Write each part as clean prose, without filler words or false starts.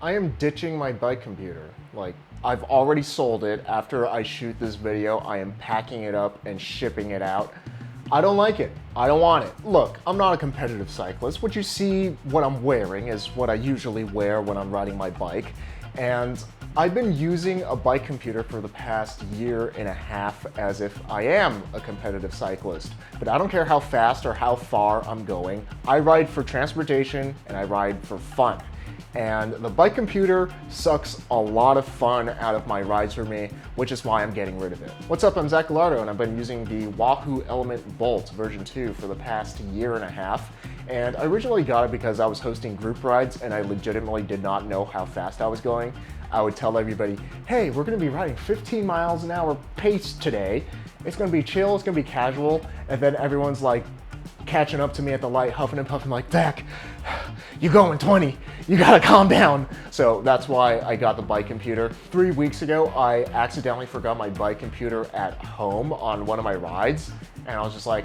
I am ditching my bike computer. Like, I've already sold it. After I shoot this video, I am packing it up and shipping it out. I don't like it. I don't want it. Look, I'm not a competitive cyclist. What you see, what I'm wearing is what I usually wear when I'm riding my bike. And I've been using a bike computer for the past year and a half as if I am a competitive cyclist. But I don't care how fast or how far I'm going. I ride for transportation and I ride for fun. And the bike computer sucks a lot of fun out of my rides for me, which is why I'm getting rid of it. What's up, I'm Zachy, and I've been using the Wahoo Elemnt Bolt version 2 for the past year and a half. And I originally got it because I was hosting group rides and I legitimately did not know how fast I was going. I would tell everybody, hey, we're gonna be riding 15 miles an hour pace today. It's gonna be chill, it's gonna be casual. And then everyone's like catching up to me at the light, huffing and puffing like, Zach, you're going 20, you gotta calm down. So that's why I got the bike computer. 3 weeks ago, I accidentally forgot my bike computer at home on one of my rides. And I was just like,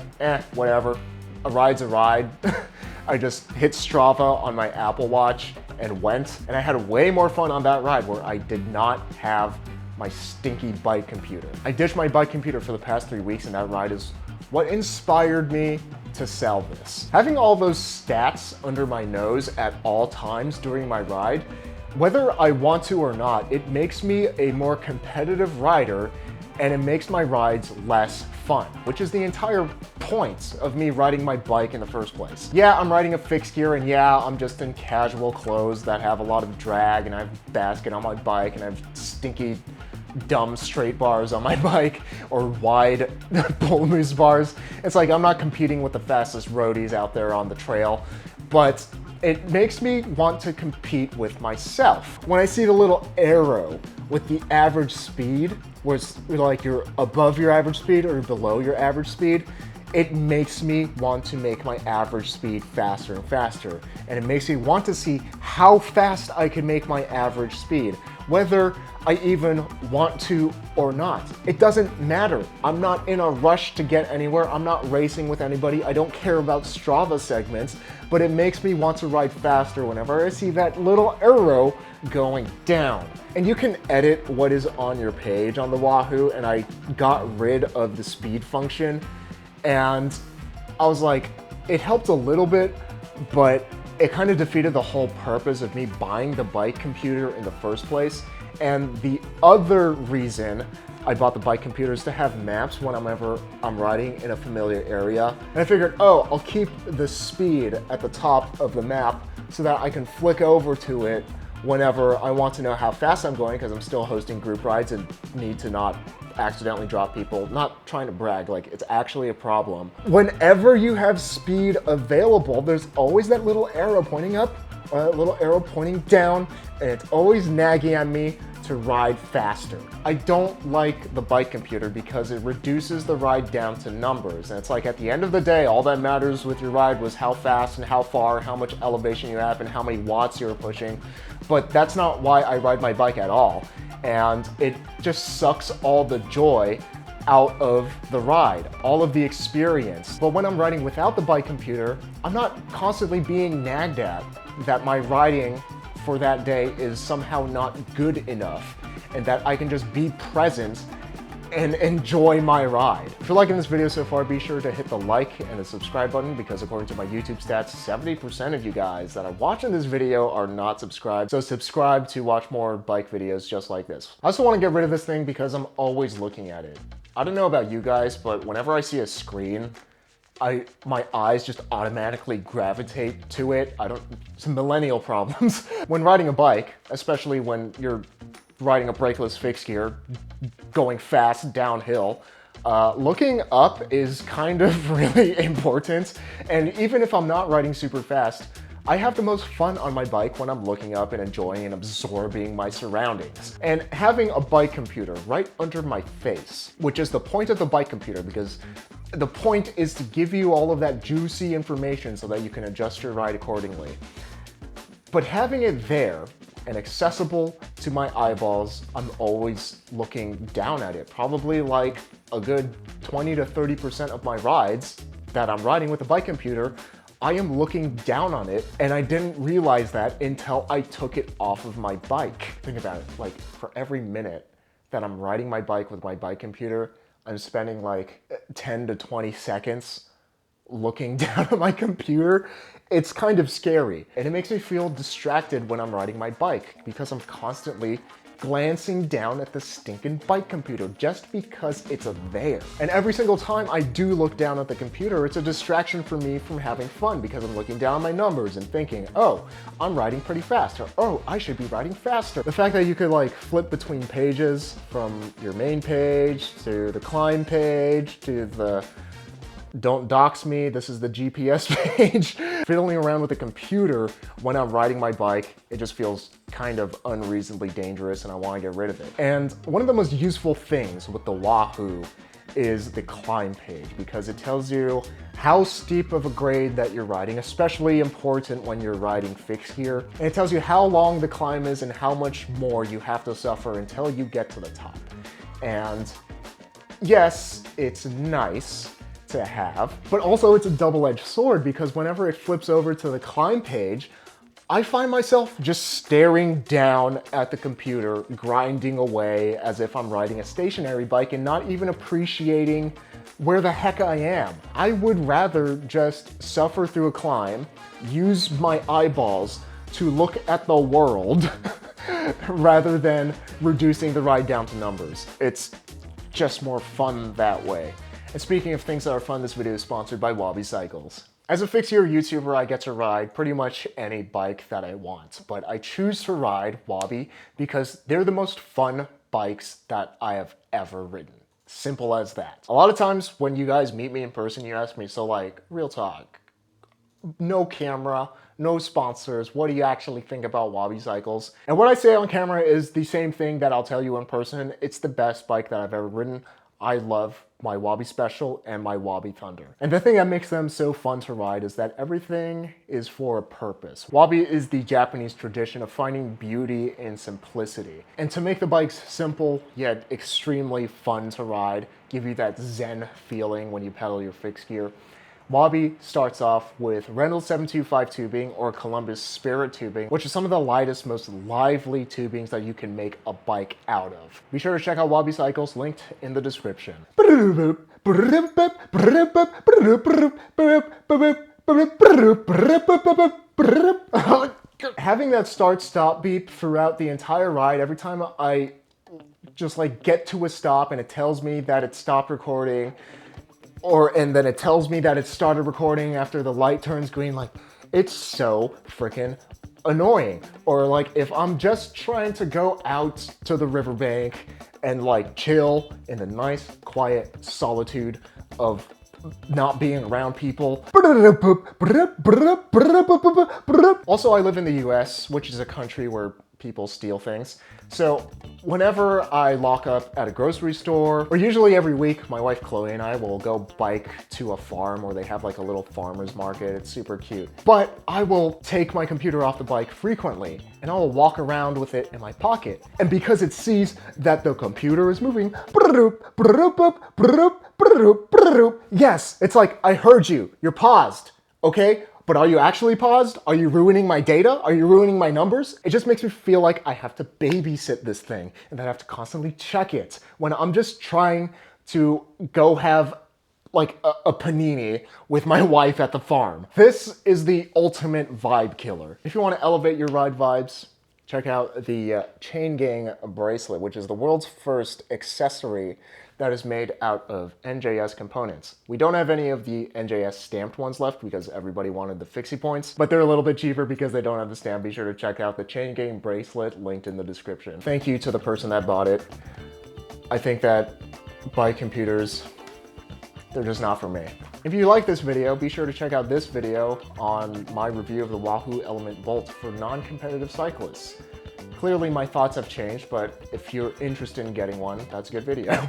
whatever, a ride's a ride. I just hit Strava on my Apple Watch and went, and I had way more fun on that ride where I did not have my stinky bike computer. I ditched my bike computer for the past 3 weeks, and that ride is what inspired me to sell this. Having all those stats under my nose at all times during my ride, whether I want to or not, it makes me a more competitive rider and it makes my rides less fun, which is the entire point of me riding my bike in the first place. Yeah, I'm riding a fixed gear, and yeah, I'm just in casual clothes that have a lot of drag, and I have a basket on my bike, and I have stinky, dumb straight bars on my bike, or wide bull moose bars. It's like I'm not competing with the fastest roadies out there on the trail, but it makes me want to compete with myself. When I see the little arrow with the average speed, where it's like you're above your average speed or below your average speed, it makes me want to make my average speed faster and faster. And it makes me want to see how fast I can make my average speed, whether I even want to or not. It doesn't matter. I'm not in a rush to get anywhere. I'm not racing with anybody. I don't care about Strava segments, but it makes me want to ride faster whenever I see that little arrow going down. And you can edit what is on your page on the Wahoo, and I got rid of the speed function. And I was like, it helped a little bit, but it kind of defeated the whole purpose of me buying the bike computer in the first place. And the other reason I bought the bike computer is to have maps whenever I'm riding in a familiar area. And I figured, oh, I'll keep the speed at the top of the map so that I can flick over to it whenever I want to know how fast I'm going, because I'm still hosting group rides and need to not accidentally drop people. Not trying to brag, like it's actually a problem. Whenever you have speed available, there's always that little arrow pointing up, or that little arrow pointing down, and it's always nagging at me to ride faster. I don't like the bike computer because it reduces the ride down to numbers. And it's like at the end of the day, all that matters with your ride was how fast and how far, how much elevation you have, and how many watts you're pushing. But that's not why I ride my bike at all. And it just sucks all the joy out of the ride, all of the experience. But when I'm riding without the bike computer, I'm not constantly being nagged at that my riding for that day is somehow not good enough, and that I can just be present and enjoy my ride. If you're liking this video so far, be sure to hit the like and the subscribe button, because according to my YouTube stats, 70% of you guys that are watching this video are not subscribed. So subscribe to watch more bike videos just like this. I also want to get rid of this thing because I'm always looking at it. I don't know about you guys, but whenever I see a screen, my eyes just automatically gravitate to it. Some millennial problems. When riding a bike, especially when you're riding a brakeless fixed gear, going fast downhill, looking up is kind of really important. And even if I'm not riding super fast, I have the most fun on my bike when I'm looking up and enjoying and absorbing my surroundings. And having a bike computer right under my face, which is the point of the bike computer, because the point is to give you all of that juicy information so that you can adjust your ride accordingly. But having it there and accessible to my eyeballs, I'm always looking down at it. Probably like a good 20 to 30% of my rides that I'm riding with a bike computer I am looking down on it, and I didn't realize that until I took it off of my bike. Think about it, like for every minute that I'm riding my bike with my bike computer, I'm spending like 10 to 20 seconds looking down at my computer. It's kind of scary, and it makes me feel distracted when I'm riding my bike because I'm constantly glancing down at the stinking bike computer just because it's there. And every single time I do look down at the computer, it's a distraction for me from having fun because I'm looking down at my numbers and thinking, oh, I'm riding pretty fast, or oh, I should be riding faster. The fact that you could like flip between pages from your main page to the climb page to the don't dox me, this is the GPS page. Fiddling around with the computer when I'm riding my bike, it just feels kind of unreasonably dangerous and I want to get rid of it. And one of the most useful things with the Wahoo is the climb page because it tells you how steep of a grade that you're riding, especially important when you're riding fixed gear. And it tells you how long the climb is and how much more you have to suffer until you get to the top. And yes, it's nice to have, but also it's a double-edged sword because whenever it flips over to the climb page, I find myself just staring down at the computer, grinding away as if I'm riding a stationary bike and not even appreciating where the heck I am. I would rather just suffer through a climb, use my eyeballs to look at the world rather than reducing the ride down to numbers. It's just more fun that way. And speaking of things that are fun, this video is sponsored by Wabi Cycles. As a fixed gear YouTuber, I get to ride pretty much any bike that I want, but I choose to ride Wabi because they're the most fun bikes that I have ever ridden. Simple as that. A lot of times when you guys meet me in person, you ask me, so like, real talk, no camera, no sponsors, what do you actually think about Wabi Cycles? And what I say on camera is the same thing that I'll tell you in person. It's the best bike that I've ever ridden. I love my Wabi Special and my Wabi Thunder. And the thing that makes them so fun to ride is that everything is for a purpose. Wabi is the Japanese tradition of finding beauty in simplicity. And to make the bikes simple yet extremely fun to ride, give you that zen feeling when you pedal your fixed gear, Wabi starts off with Reynolds 725 tubing or Columbus Spirit tubing, which is some of the lightest, most lively tubings that you can make a bike out of. Be sure to check out Wabi Cycles, linked in the description. Having that start-stop beep throughout the entire ride, every time I just like get to a stop and it tells me that it stopped recording, and then it tells me that it started recording after the light turns green, like, it's so freaking annoying. Or like, if I'm just trying to go out to the riverbank and like chill in the nice, quiet solitude of not being around people. Also, I live in the US, which is a country where people steal things. So whenever I lock up at a grocery store, or usually every week, my wife Chloe and I will go bike to a farm where they have like a little farmer's market. It's super cute. But I will take my computer off the bike frequently and I will walk around with it in my pocket. And because it sees that the computer is moving, yes, it's like, I heard you, you're paused, okay? But are you actually paused? Are you ruining my data? Are you ruining my numbers? It just makes me feel like I have to babysit this thing and that I have to constantly check it when I'm just trying to go have like a panini with my wife at the farm. This is the ultimate vibe killer. If you want to elevate your ride vibes, check out the Chain Gang Bracelet, which is the world's first accessory that is made out of NJS components. We don't have any of the NJS stamped ones left because everybody wanted the fixie points, but they're a little bit cheaper because they don't have the stamp. Be sure to check out the Chain Gang Bracelet, linked in the description. Thank you to the person that bought it. I think that bike computers, they're just not for me. If you like this video, be sure to check out this video on my review of the Wahoo Elemnt Bolt for non-competitive cyclists. Clearly my thoughts have changed, but if you're interested in getting one, that's a good video.